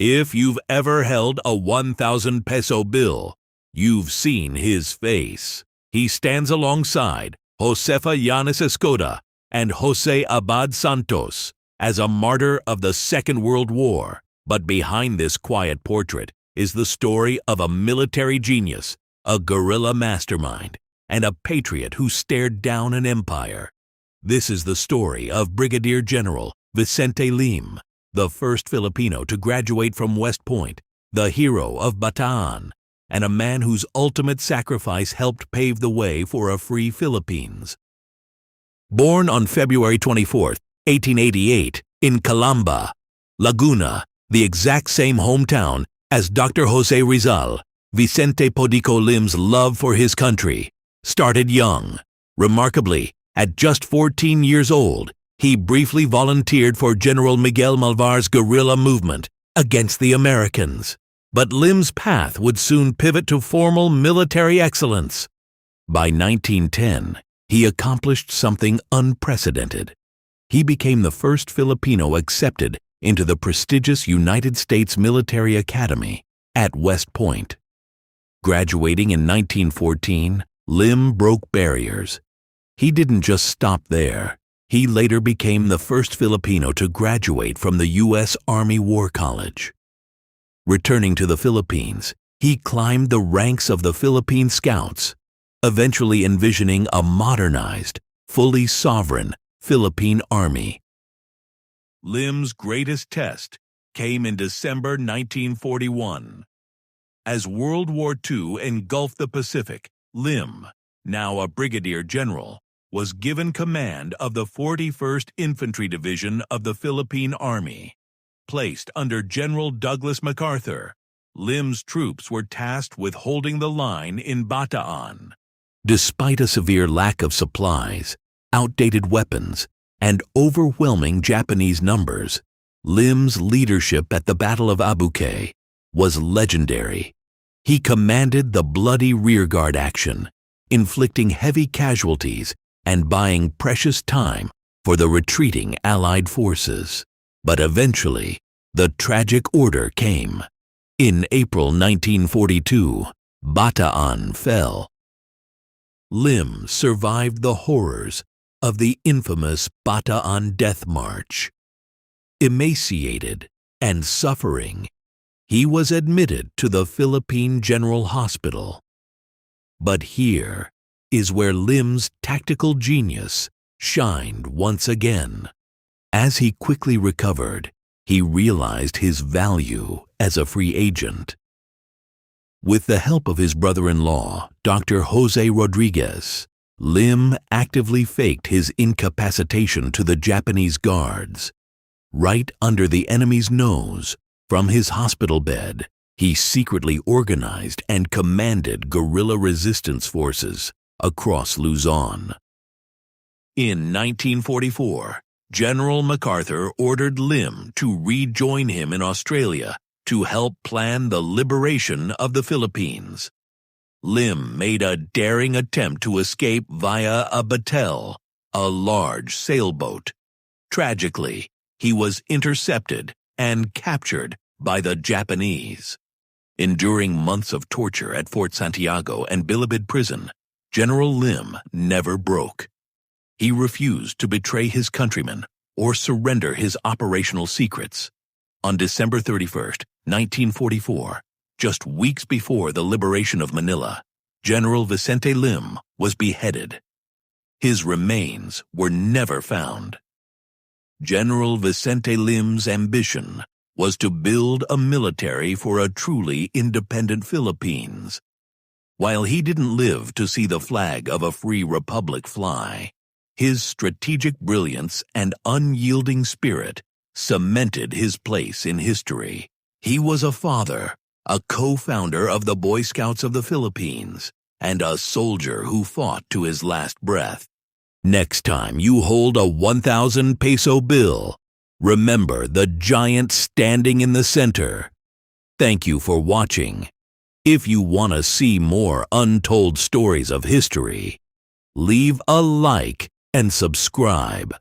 If you've ever held a 1,000 peso bill, you've seen his face. He stands alongside Josefa Llanes Escoda and Jose Abad Santos as a martyr of the Second World War. But behind this quiet portrait is the story of a military genius, a guerrilla mastermind, and a patriot who stared down an empire. This is the story of Brigadier General Vicente Lim, the first Filipino to graduate from West Point, the hero of Bataan, and a man whose ultimate sacrifice helped pave the way for a free Philippines. Born on February 24, 1888, in Calamba, Laguna, the exact same hometown as Dr. Jose Rizal, Vicente Podico Lim's love for his country started young. Remarkably, at just 14 years old, he briefly volunteered for General Miguel Malvar's guerrilla movement against the Americans. But Lim's path would soon pivot to formal military excellence. By 1910, he accomplished something unprecedented. He became the first Filipino accepted into the prestigious United States Military Academy at West Point. Graduating in 1914, Lim broke barriers. He didn't just stop there. He later became the first Filipino to graduate from the U.S. Army War College. Returning to the Philippines, he climbed the ranks of the Philippine Scouts, eventually envisioning a modernized, fully sovereign Philippine Army. Lim's greatest test came in December 1941. As World War II engulfed the Pacific, Lim, now a brigadier general, was given command of the 41st Infantry Division of the Philippine Army. Placed under General Douglas MacArthur, Lim's troops were tasked with holding the line in Bataan. Despite a severe lack of supplies, outdated weapons, and overwhelming Japanese numbers, Lim's leadership at the Battle of Abucay was legendary. He commanded the bloody rearguard action, inflicting heavy casualties and buying precious time for the retreating Allied forces. But eventually, the tragic order came. In April 1942, Bataan fell. Lim survived the horrors of the infamous Bataan Death March. Emaciated and suffering, he was admitted to the Philippine General Hospital. But here is where Lim's tactical genius shined once again. As he quickly recovered, he realized his value as a free agent. With the help of his brother-in-law, Dr. Jose Rodriguez, Lim actively faked his incapacitation to the Japanese guards. Right under the enemy's nose, from his hospital bed, he secretly organized and commanded guerrilla resistance forces across Luzon. In 1944, General MacArthur ordered Lim to rejoin him in Australia to help plan the liberation of the Philippines. Lim made a daring attempt to escape via a batel, a large sailboat. Tragically, he was intercepted and captured by the Japanese. Enduring months of torture at Fort Santiago and Bilibid prison, General Lim never broke. He refused to betray his countrymen or surrender his operational secrets. On December 31, 1944, just weeks before the liberation of Manila, General Vicente Lim was beheaded. His remains were never found. General Vicente Lim's ambition was to build a military for a truly independent Philippines. While he didn't live to see the flag of a free republic fly, his strategic brilliance and unyielding spirit cemented his place in history. He was a father, a co-founder of the Boy Scouts of the Philippines, and a soldier who fought to his last breath. Next time you hold a 1,000 peso bill, remember the giant standing in the center. Thank you for watching. If you want to see more untold stories of history, leave a like and subscribe.